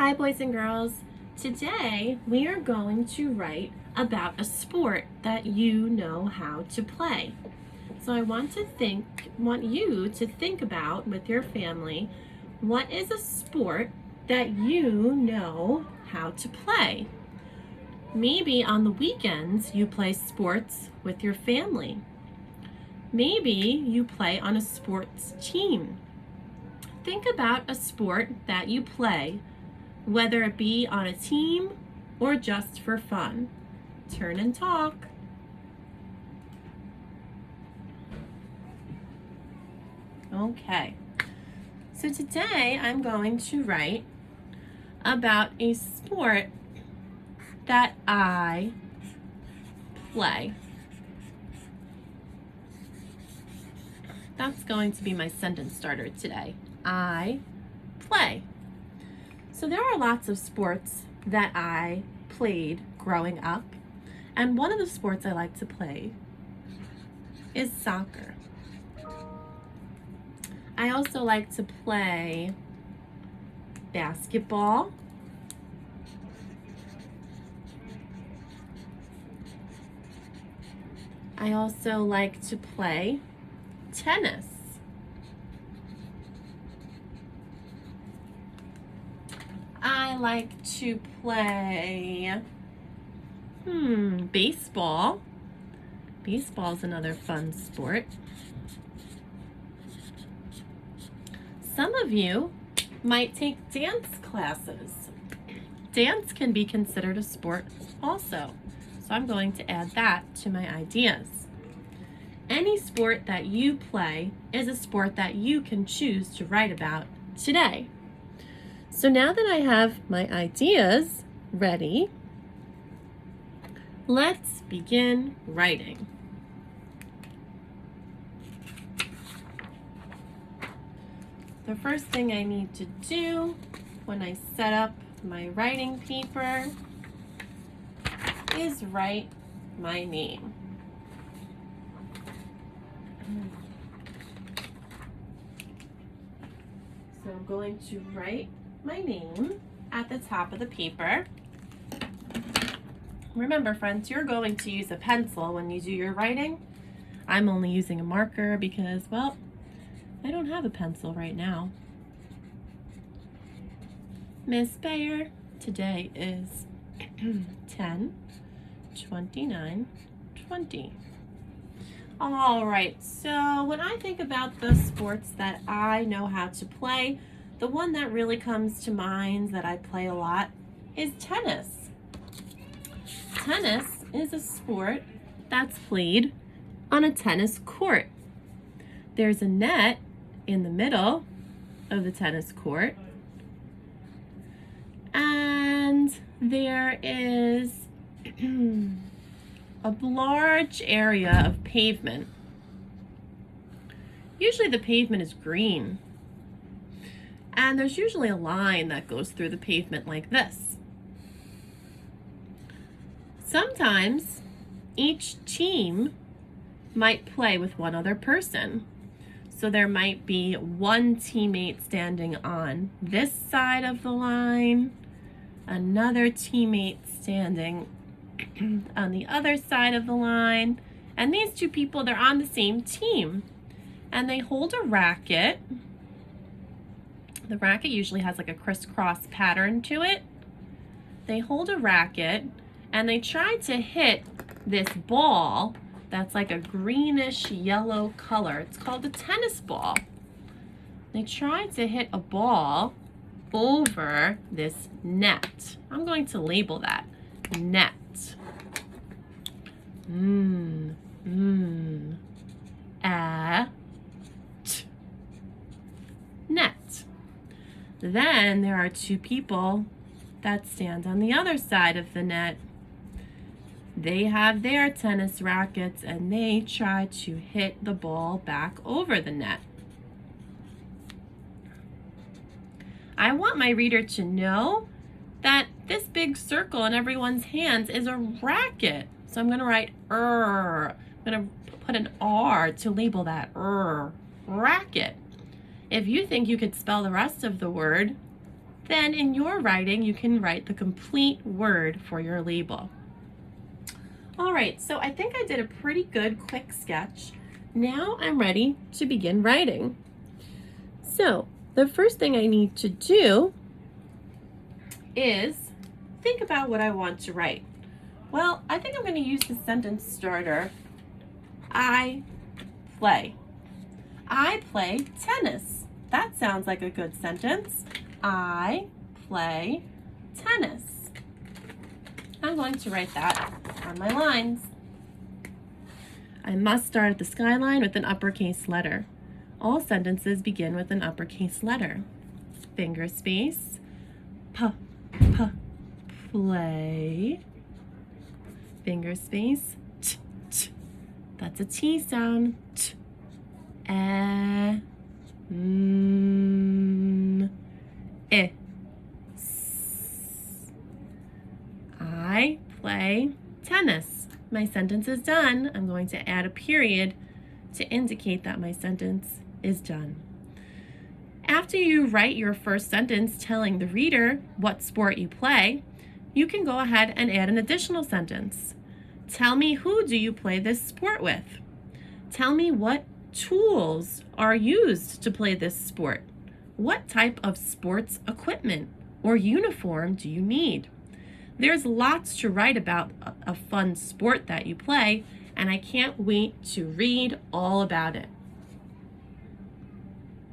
Hi boys and girls. Today we are going to write about a sport that you know how to play. So I want you to think about with your family, what is a sport that you know how to play? Maybe on the weekends you play sports with your family. Maybe you play on a sports team. Think about a sport that you play, whether it be on a team or just for fun. Turn and talk. Okay, so today I'm going to write about a sport that I play. That's going to be my sentence starter today. I play. So there are lots of sports that I played growing up, and one of the sports I like to play is soccer. I also like to play basketball. I also like to play tennis. I like to play baseball. Baseball's another fun sport. Some of you might take dance classes. Dance can be considered a sport also, so I'm going to add that to my ideas. Any sport that you play is a sport that you can choose to write about today. So now that I have my ideas ready, let's begin writing. The first thing I need to do when I set up my writing paper is write my name. So I'm going to write my name at the top of the paper. Remember, friends, you're going to use a pencil when you do your writing. I'm only using a marker because, well, I don't have a pencil right now. Miss Bayer, today is 10/29/20. All right, so when I think about the sports that I know how to play, the one that really comes to mind that I play a lot is tennis. Tennis is a sport that's played on a tennis court. There's a net in the middle of the tennis court, and there is a large area of pavement. Usually the pavement is green, and there's usually a line that goes through the pavement like this. Sometimes each team might play with one other person. So there might be one teammate standing on this side of the line, another teammate standing on the other side of the line, and these two people, they're on the same team, and they hold a racket. The racket usually has like a crisscross pattern to it. They hold a racket and they try to hit this ball that's like a greenish yellow color. It's called a tennis ball. They try to hit a ball over this net. I'm going to label that net. Net. Then there are two people that stand on the other side of the net. They have their tennis rackets and they try to hit the ball back over the net. I want my reader to know that this big circle in everyone's hands is a racket. So I'm going to write I'm going to put an R to label that racket. If you think you could spell the rest of the word, Then in your writing, you can write the complete word for your label. All right, so I think I did a pretty good quick sketch. Now I'm ready to begin writing. So the first thing I need to do is think about what I want to write. Well, I think I'm going to use the sentence starter, I play. I play tennis. That sounds like a good sentence. I play tennis. I'm going to write that on my lines. I must start at the skyline with an uppercase letter. All sentences begin with an uppercase letter. Finger space, p, play. Finger space, t, t. That's a T sound. T, I, s. I play tennis. My sentence is done. I'm going to add a period to indicate that my sentence is done. After you write your first sentence telling the reader what sport you play, you can go ahead and add an additional sentence. Tell me, who do you play this sport with? Tell me what tools are used to play this sport. What type of sports equipment or uniform do you need? There's lots to write about a fun sport that you play, and I can't wait to read all about it.